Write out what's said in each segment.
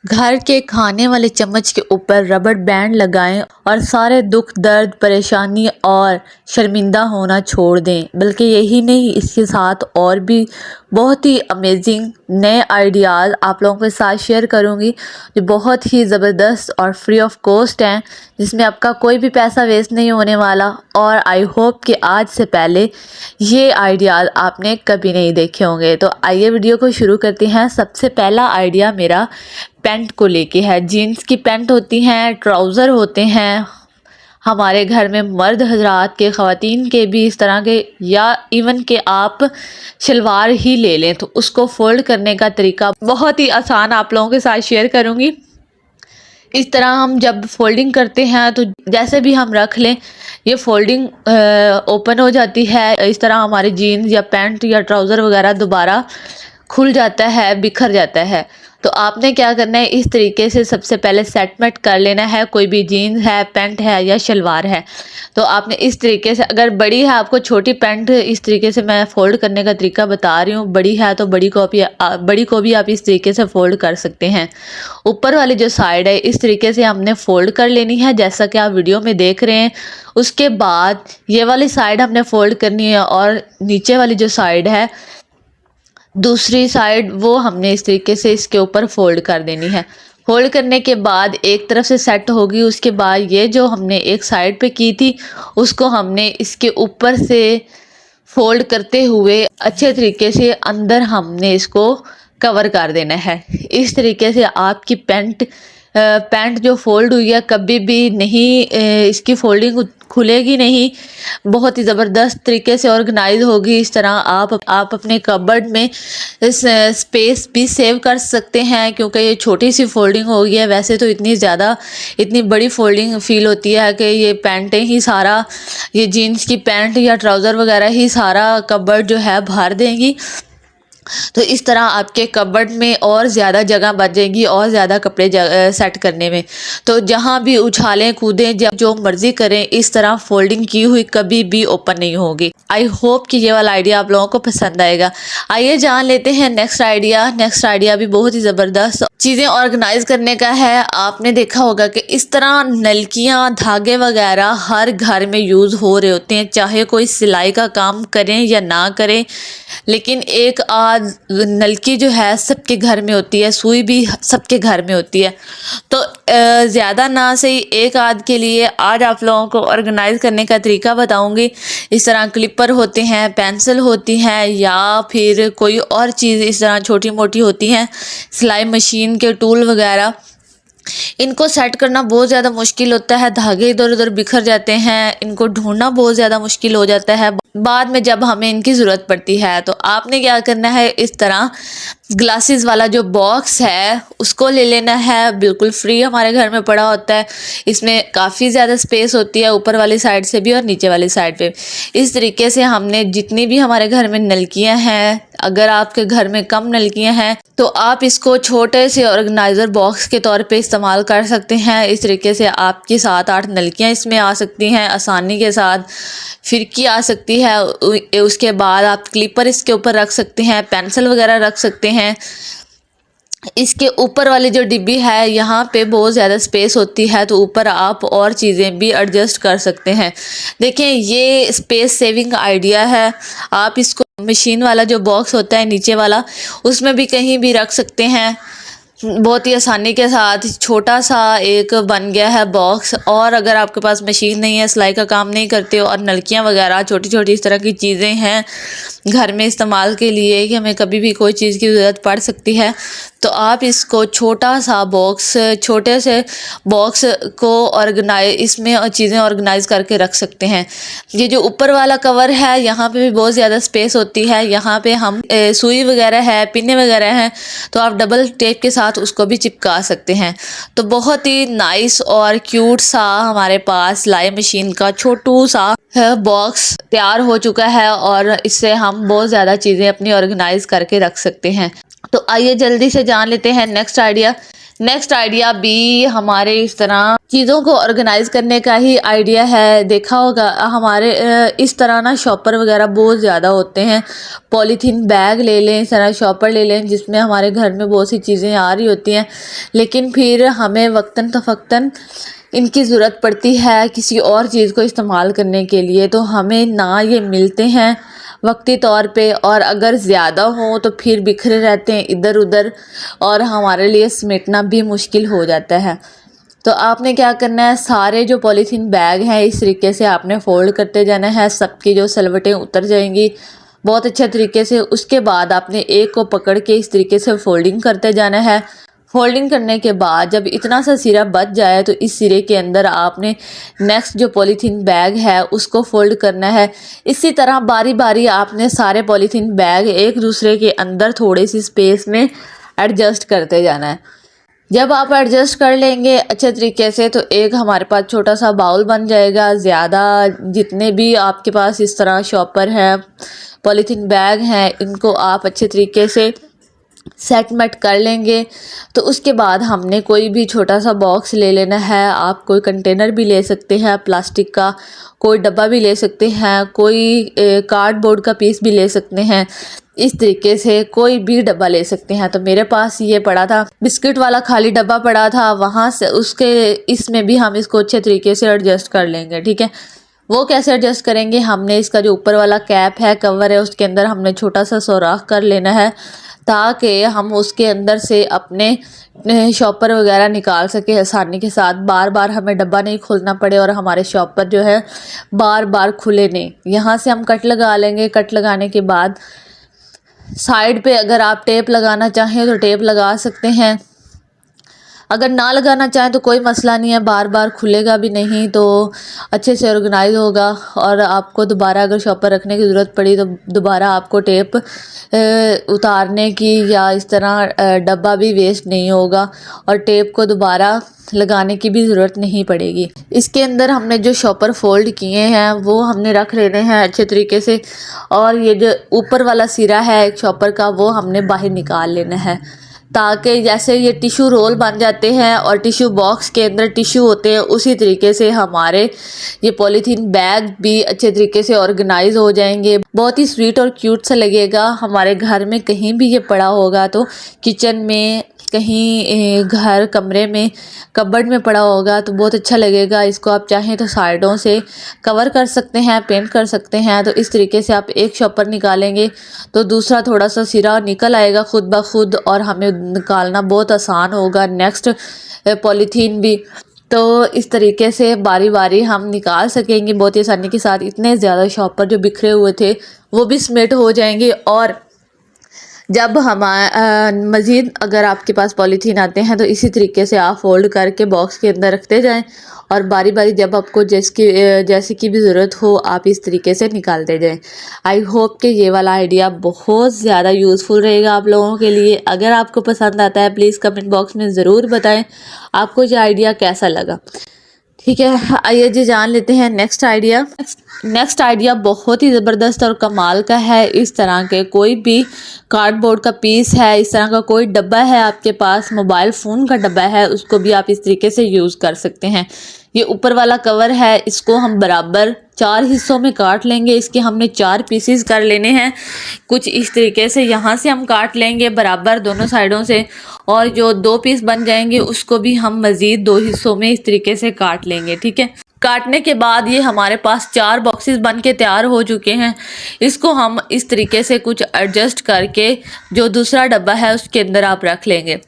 घर के खाने वाले चम्मच के ऊपर रबड़ बैंड लगाएं और सारे दुख दर्द परेशानी और शर्मिंदा होना छोड़ दें। बल्कि यही नहीं, इसके साथ और भी बहुत ही अमेजिंग नए आइडियाज़ आप लोगों के साथ शेयर करूंगी जो बहुत ही ज़बरदस्त और फ्री ऑफ कॉस्ट हैं, जिसमें आपका कोई भी पैसा वेस्ट नहीं होने वाला। और आई होप कि आज से पहले ये आइडियाज़ आपने कभी नहीं देखे होंगे। तो आइए वीडियो को शुरू करते हैं। सबसे पहला आइडिया मेरा पैंट को लेके है। जीन्स की पैंट होती हैं, ट्राउज़र होते हैं हमारे घर में, मर्द हजरात के, ख़वातीन के भी इस तरह के, या इवन के आप शलवार ही ले लें तो उसको फोल्ड करने का तरीका बहुत ही आसान आप लोगों के साथ शेयर करूँगी। इस तरह हम जब फोल्डिंग करते हैं तो जैसे भी हम रख लें ये फोल्डिंग ओपन हो जाती है। इस तरह हमारे जीन्स या पैंट या ट्राउज़र वगैरह दोबारा खुल जाता है, बिखर जाता है। तो आपने क्या करना है, इस तरीके से सबसे पहले सेटमेंट कर लेना है। कोई भी जीन्स है, पैंट है या शलवार है, तो आपने इस तरीके से, अगर बड़ी है आपको छोटी पैंट, इस तरीके से मैं फ़ोल्ड करने का तरीका बता रही हूँ। बड़ी है तो बड़ी को भी आप इस तरीके से फ़ोल्ड कर सकते हैं। ऊपर वाली जो साइड है इस तरीके से हमने फ़ोल्ड कर लेनी है, जैसा कि आप वीडियो में देख रहे हैं। उसके बाद ये वाली साइड हमने फ़ोल्ड करनी है और नीचे वाली जो साइड है, दूसरी साइड, वो हमने इस तरीके से इसके ऊपर फोल्ड कर देनी है। फोल्ड करने के बाद एक तरफ से सेट होगी। उसके बाद ये जो हमने एक साइड पे की थी उसको हमने इसके ऊपर से फोल्ड करते हुए अच्छे तरीके से अंदर हमने इसको कवर कर देना है। इस तरीके से आपकी पैंट जो फोल्ड हुई है कभी भी नहीं, इसकी फोल्डिंग खुलेगी नहीं, बहुत ही ज़बरदस्त तरीके से ऑर्गेनाइज होगी। इस तरह आप अपने कबर्ड में इस स्पेस भी सेव कर सकते हैं, क्योंकि ये छोटी सी फोल्डिंग हो गई है। वैसे तो इतनी बड़ी फोल्डिंग फील होती है कि ये पैंटें ही सारा, ये जीन्स की पैंट या ट्राउज़र वगैरह ही सारा कबर्ड जो है भर देंगी। तो इस तरह आपके कबर्ड में और ज़्यादा जगह बच जाएगी और ज़्यादा कपड़े सेट करने में। तो जहाँ भी उछालें कूदें, जो मर्ज़ी करें, इस तरह फोल्डिंग की हुई कभी भी ओपन नहीं होगी। आई होप कि ये वाला आइडिया आप लोगों को पसंद आएगा। आइए जान लेते हैं नेक्स्ट आइडिया। नेक्स्ट आइडिया भी बहुत ही ज़बरदस्त चीज़ें ऑर्गेनाइज करने का है। आपने देखा होगा कि इस तरह नलकियाँ, धागे वगैरह हर घर में यूज़ हो रहे होते हैं, चाहे कोई सिलाई का काम करें या ना करें, लेकिन एक आध नलकी जो है सबके घर में होती है, सुई भी सबके घर में होती है। तो ज़्यादा ना सही एक आध के लिए आज आप लोगों को ऑर्गेनाइज करने का तरीका बताऊंगी। इस तरह क्लिपर होते हैं, पेंसिल होती हैं, या फिर कोई और चीज़ इस तरह छोटी मोटी होती हैं, सिलाई मशीन के टूल वगैरह, इनको सेट करना बहुत ज़्यादा मुश्किल होता है। धागे इधर उधर बिखर जाते हैं, इनको ढूंढना बहुत ज़्यादा मुश्किल हो जाता है बाद में जब हमें इनकी ज़रूरत पड़ती है। तो आपने क्या करना है, इस तरह ग्लासेस वाला जो बॉक्स है उसको ले लेना है, बिल्कुल फ्री हमारे घर में पड़ा होता है। इसमें काफ़ी ज़्यादा स्पेस होती है, ऊपर वाली साइड से भी और नीचे वाली साइड पे। इस तरीके से हमने जितनी भी हमारे घर में नलकियाँ हैं, अगर आपके घर में कम नलकियाँ हैं तो आप इसको छोटे से ऑर्गेनाइज़र बॉक्स के तौर पे इस्तेमाल कर सकते हैं। इस तरीके से आपकी 7-8 नलकियाँ इसमें आ सकती हैं आसानी के साथ, फिरकी आ सकती है। उसके बाद आप क्लिपर इसके ऊपर रख सकते हैं, पेंसिल वगैरह रख सकते हैं। इसके ऊपर वाली जो डिब्बी है यहाँ पे बहुत ज़्यादा स्पेस होती है, तो ऊपर आप और चीज़ें भी एडजस्ट कर सकते हैं। देखें, ये स्पेस सेविंग आइडिया है। आप इसको मशीन वाला जो बॉक्स होता है नीचे वाला, उसमें भी कहीं भी रख सकते हैं बहुत ही आसानी के साथ। छोटा सा एक बन गया है बॉक्स। और अगर आपके पास मशीन नहीं है, सिलाई का काम नहीं करते हो, और नलकियाँ वगैरह छोटी छोटी इस तरह की चीज़ें हैं घर में इस्तेमाल के लिए कि हमें कभी भी कोई चीज़ की ज़रूरत पड़ सकती है, तो आप इसको छोटे से बॉक्स को इसमें चीज़ें ऑर्गेनाइज करके रख सकते हैं। ये जो ऊपर वाला कवर है यहाँ पे भी बहुत ज़्यादा स्पेस होती है। यहाँ पे हम सुई वगैरह है, पिने वगैरह हैं, तो आप डबल टेप के साथ उसको भी चिपका सकते हैं। तो बहुत ही नाइस और क्यूट सा हमारे पास सिलाई मशीन का छोटू सा बॉक्स तैयार हो चुका है, और इससे हम बहुत ज़्यादा चीज़ें अपनी ऑर्गेनाइज करके रख सकते हैं। तो आइए जल्दी से जान लेते हैं नेक्स्ट आइडिया। नेक्स्ट आइडिया भी हमारे इस तरह चीज़ों को ऑर्गेनाइज़ करने का ही आइडिया है। देखा होगा हमारे इस तरह ना शॉपर वगैरह बहुत ज़्यादा होते हैं। पॉलीथीन बैग ले लें, इस तरह शॉपर ले लें जिसमें हमारे घर में बहुत सी चीज़ें आ रही होती हैं, लेकिन फिर हमें वक्तन फ़वक्तन इनकी ज़रूरत पड़ती है किसी और चीज़ को इस्तेमाल करने के लिए, तो हमें ना ये मिलते हैं वक्ती तौर पे, और अगर ज़्यादा हो तो फिर बिखरे रहते हैं इधर उधर और हमारे लिए समेटना भी मुश्किल हो जाता है। तो आपने क्या करना है, सारे जो पॉलीथीन बैग हैं इस तरीके से आपने फ़ोल्ड करते जाना है, सबकी जो सलवटें उतर जाएंगी बहुत अच्छे तरीके से। उसके बाद आपने एक को पकड़ के इस तरीके से फ़ोल्डिंग करते जाना है। फ़ोल्डिंग करने के बाद जब इतना सा सिरा बच जाए तो इस सिरे के अंदर आपने नेक्स्ट जो पॉलीथीन बैग है उसको फ़ोल्ड करना है। इसी तरह बारी बारी आपने सारे पॉलीथीन बैग एक दूसरे के अंदर थोड़ी सी स्पेस में एडजस्ट करते जाना है। जब आप एडजस्ट कर लेंगे अच्छे तरीके से तो एक हमारे पास छोटा सा बाउल बन जाएगा। ज़्यादा जितने भी आपके पास इस तरह शॉपर हैं, पॉलीथीन बैग हैं, इनको आप अच्छे तरीके से सेट मेट कर लेंगे। तो उसके बाद हमने कोई भी छोटा सा बॉक्स ले लेना है। आप कोई कंटेनर भी ले सकते हैं प्लास्टिक का, कोई डब्बा भी ले सकते हैं, कोई कार्डबोर्ड का पीस भी ले सकते हैं। इस तरीके से कोई भी डब्बा ले सकते हैं। तो मेरे पास ये पड़ा था, बिस्किट वाला खाली डब्बा पड़ा था, वहाँ से उसके इसमें भी हम इसको अच्छे तरीके से एडजस्ट कर लेंगे। ठीक है, वो कैसे एडजस्ट करेंगे, हमने इसका जो ऊपर वाला कैप है, कवर है, उसके अंदर हमने छोटा सा सुराख कर लेना है ताकि हम उसके अंदर से अपने शॉपर वगैरह निकाल सके आसानी के साथ। बार बार हमें डब्बा नहीं खोलना पड़े और हमारे शॉपर जो है बार बार खुले नहीं। यहाँ से हम कट लगा लेंगे। कट लगाने के बाद साइड पे अगर आप टेप लगाना चाहें तो टेप लगा सकते हैं, अगर ना लगाना चाहें तो कोई मसला नहीं है, बार बार खुलेगा भी नहीं तो अच्छे से ऑर्गेनाइज होगा। और आपको दोबारा अगर शॉपर रखने की ज़रूरत पड़ी तो दोबारा आपको टेप उतारने की या इस तरह डब्बा भी वेस्ट नहीं होगा और टेप को दोबारा लगाने की भी ज़रूरत नहीं पड़ेगी। इसके अंदर हमने जो शॉपर फोल्ड किए हैं वो हमने रख लेने हैं अच्छे तरीके से, और ये जो ऊपर वाला सिरा है एक शॉपर का वो हमने बाहर निकाल लेना है ताकि जैसे ये टिश्यू रोल बन जाते हैं और टिश्यू बॉक्स के अंदर टिश्यू होते हैं उसी तरीके से हमारे ये पॉलीथीन बैग भी अच्छे तरीके से ऑर्गेनाइज हो जाएंगे। बहुत ही स्वीट और क्यूट सा लगेगा। हमारे घर में कहीं भी ये पड़ा होगा तो किचन में, कहीं घर कमरे में, कबर्ड में पड़ा होगा तो बहुत अच्छा लगेगा। इसको आप चाहें तो साइडों से कवर कर सकते हैं, पेंट कर सकते हैं। तो इस तरीके से आप एक शॉपर निकालेंगे तो दूसरा थोड़ा सा सिरा निकल आएगा खुद ब खुद और हमें निकालना बहुत आसान होगा नेक्स्ट पॉलीथीन भी। तो इस तरीके से बारी बारी हम निकाल सकेंगे बहुत ही आसानी के साथ। इतने ज़्यादा शॉपर जो बिखरे हुए थे वो भी समेट हो जाएंगे। और जब हम मज़ीद अगर आपके पास पॉलीथीन आते हैं तो इसी तरीके से आप फोल्ड करके बॉक्स के अंदर रखते जाएं और बारी बारी जब आपको जैसे की भी ज़रूरत हो आप इस तरीके से निकालते जाएं। आई होप कि ये वाला आइडिया बहुत ज़्यादा यूज़फुल रहेगा आप लोगों के लिए। अगर आपको पसंद आता है प्लीज़ कमेंट बॉक्स में ज़रूर बताएं आपको ये आइडिया कैसा लगा। ठीक है, आइए जी जान लेते हैं नेक्स्ट आइडिया। नेक्स्ट आइडिया बहुत ही ज़बरदस्त और कमाल का है। इस तरह के कोई भी कार्डबोर्ड का पीस है, इस तरह का कोई डब्बा है आपके पास, मोबाइल फ़ोन का डब्बा है, उसको भी आप इस तरीके से यूज़ कर सकते हैं। ये ऊपर वाला कवर है, इसको हम बराबर 4 हिस्सों में काट लेंगे। इसके हमने 4 पीसेस कर लेने हैं कुछ इस तरीके से। यहाँ से हम काट लेंगे बराबर दोनों साइडों से और जो 2 पीस बन जाएंगे उसको भी हम मज़ीद 2 हिस्सों में इस तरीके से काट लेंगे। ठीक है, काटने के बाद ये हमारे पास 4 बॉक्सेस बन के तैयार हो चुके हैं। इसको हम इस तरीके से कुछ एडजस्ट करके जो दूसरा डब्बा है उसके अंदर आप रख लेंगे।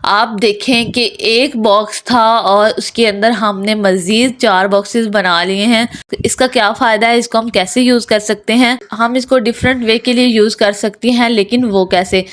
आप देखें कि एक बॉक्स था और उसके अंदर हमने मज़ीद 4 बॉक्सेस बना लिए हैं। तो इसका क्या फ़ायदा है, इसको हम कैसे यूज़ कर सकते हैं, हम इसको डिफरेंट वे के लिए यूज़ कर सकते हैं। लेकिन वो कैसे,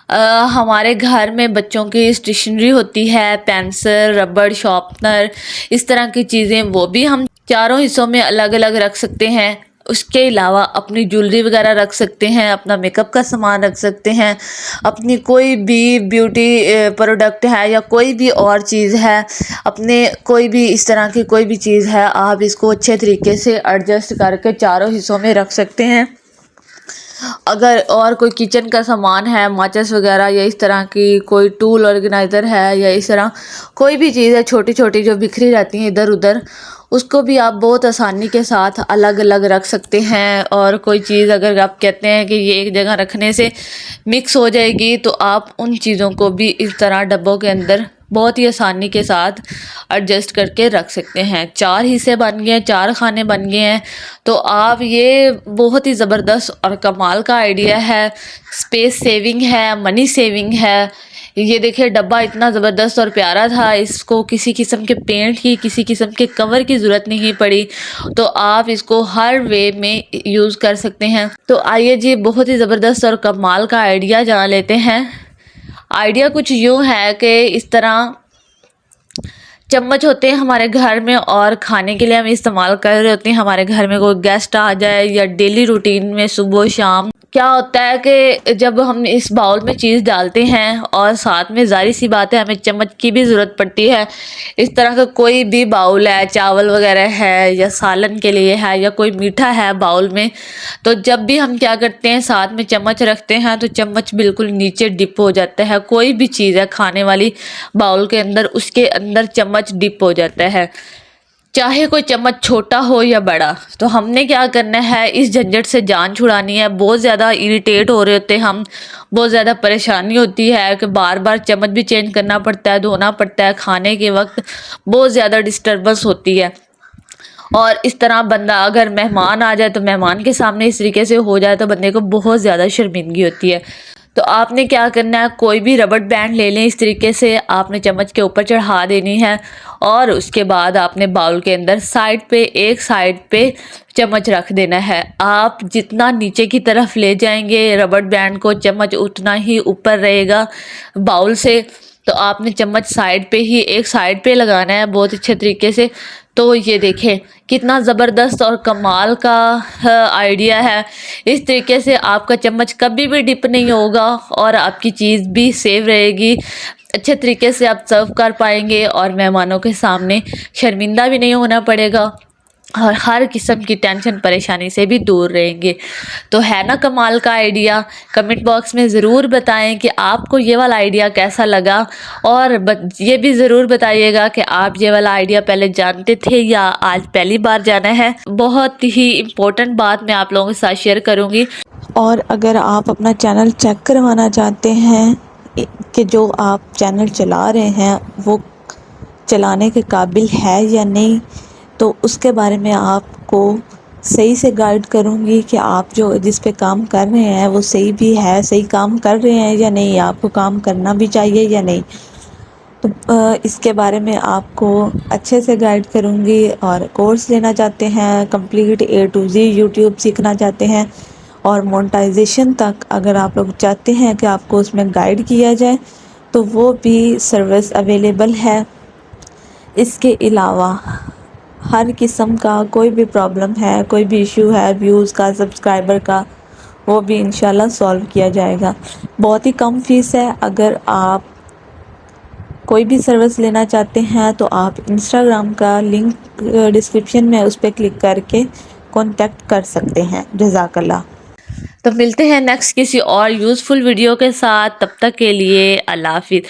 हमारे घर में बच्चों की स्टेशनरी होती है, पेंसिल, रबड़, शार्पनर, इस तरह की चीज़ें, वो भी हम 4 हिस्सों में अलग अलग रख सकते हैं। उसके अलावा अपनी ज्वेलरी वगैरह रख सकते हैं, अपना मेकअप का सामान रख सकते हैं, अपनी कोई भी ब्यूटी प्रोडक्ट है या कोई भी और चीज़ है, अपने कोई भी इस तरह की कोई भी चीज़ है, आप इसको अच्छे तरीके से एडजस्ट करके 4 हिस्सों में रख सकते हैं। अगर और कोई किचन का सामान है, माचिस वगैरह या इस तरह की कोई टूल ऑर्गेनाइज़र है या इस तरह कोई भी चीज़ है छोटी छोटी जो बिखरी रहती हैं इधर उधर, उसको भी आप बहुत आसानी के साथ अलग अलग रख सकते हैं। और कोई चीज़ अगर आप कहते हैं कि ये एक जगह रखने से मिक्स हो जाएगी, तो आप उन चीज़ों को भी इस तरह डब्बों के अंदर बहुत ही आसानी के साथ एडजस्ट करके रख सकते हैं। 4 हिस्से बन गए हैं, 4 खाने बन गए हैं। तो आप ये बहुत ही ज़बरदस्त और कमाल का आइडिया है, स्पेस सेविंग है, मनी सेविंग है। ये देखिए डब्बा इतना ज़बरदस्त और प्यारा था, इसको किसी किस्म के पेंट की, किसी किस्म के कवर की ज़रूरत नहीं पड़ी। तो आप इसको हर वे में यूज़ कर सकते हैं। तो आइए जी, बहुत ही ज़बरदस्त और कमाल का आइडिया जान लेते हैं। आइडिया कुछ यूँ है कि इस तरह चम्मच होते हैं हमारे घर में और खाने के लिए हम इस्तेमाल कर रहे होते हैं। हमारे घर में कोई गेस्ट आ जाए या डेली रूटीन में सुबह शाम क्या होता है कि जब हम इस बाउल में चीज़ डालते हैं और साथ में ज़ाहिर सी बात है हमें चम्मच की भी ज़रूरत पड़ती है। इस तरह का कोई भी बाउल है, चावल वगैरह है या सालन के लिए है या कोई मीठा है बाउल में, तो जब भी हम क्या करते हैं साथ में चम्मच रखते हैं तो चम्मच बिल्कुल नीचे डिप हो जाता है। कोई भी चीज़ है खाने वाली बाउल के अंदर, उसके अंदर चम्मच डिप हो जाता है, चाहे कोई चम्मच छोटा हो या बड़ा। तो हमने क्या करना है, इस झंझट से जान छुड़ानी है। बहुत ज़्यादा इरिटेट हो रहे होते हैं हम, बहुत ज़्यादा परेशानी होती है कि बार बार चम्मच भी चेंज करना पड़ता है, धोना पड़ता है, खाने के वक्त बहुत ज़्यादा डिस्टर्बेंस होती है। और इस तरह बंदा अगर मेहमान आ जाए तो मेहमान के सामने इस तरीके से हो जाए तो बंदे को बहुत ज़्यादा शर्मिंदगी होती है। तो आपने क्या करना है, कोई भी रबड़ बैंड ले लें, इस तरीके से आपने चम्मच के ऊपर चढ़ा देनी है और उसके बाद आपने बाउल के अंदर साइड पे, एक साइड पे चम्मच रख देना है। आप जितना नीचे की तरफ ले जाएंगे रबड़ बैंड को, चम्मच उतना ही ऊपर रहेगा बाउल से। तो आपने चम्मच साइड पे ही, एक साइड पे लगाना है बहुत अच्छे तरीके से। तो ये देखें कितना ज़बरदस्त और कमाल का आइडिया है। इस तरीके से आपका चम्मच कभी भी डिप नहीं होगा और आपकी चीज़ भी सेव रहेगी। अच्छे तरीके से आप सर्व कर पाएंगे और मेहमानों के सामने शर्मिंदा भी नहीं होना पड़ेगा और हर किस्म की टेंशन परेशानी से भी दूर रहेंगे। तो है ना कमाल का आइडिया। कमेंट बॉक्स में ज़रूर बताएं कि आपको ये वाला आइडिया कैसा लगा और ये भी ज़रूर बताइएगा कि आप ये वाला आइडिया पहले जानते थे या आज पहली बार जाना है। बहुत ही इम्पोर्टेंट बात मैं आप लोगों के साथ शेयर करूँगी। और अगर आप अपना चैनल चेक करवाना चाहते हैं कि जो आप चैनल चला रहे हैं वो चलाने के काबिल है या नहीं, तो उसके बारे में आपको सही से गाइड करूँगी कि आप जो जिस पे काम कर रहे हैं वो सही भी है, सही काम कर रहे हैं या नहीं, आपको काम करना भी चाहिए या नहीं। तो इसके बारे में आपको अच्छे से गाइड करूँगी। और कोर्स लेना चाहते हैं complete A to Z, YouTube सीखना चाहते हैं और मोनेटाइजेशन तक अगर आप लोग चाहते हैं कि आपको उसमें गाइड किया जाए तो वो भी सर्विस अवेलेबल है। इसके अलावा हर किस्म का कोई भी प्रॉब्लम है, कोई भी इशू है व्यूज़ का, सब्सक्राइबर का, वो भी इंशाल्लाह सॉल्व किया जाएगा। बहुत ही कम फीस है। अगर आप कोई भी सर्विस लेना चाहते हैं तो आप इंस्टाग्राम का लिंक डिस्क्रिप्शन में उस पर क्लिक करके कांटेक्ट कर सकते हैं। जज़ाकल्लाह। तो मिलते हैं नेक्स्ट किसी और यूज़फुल वीडियो के साथ, तब तक के लिए अल्लाह हाफिज़।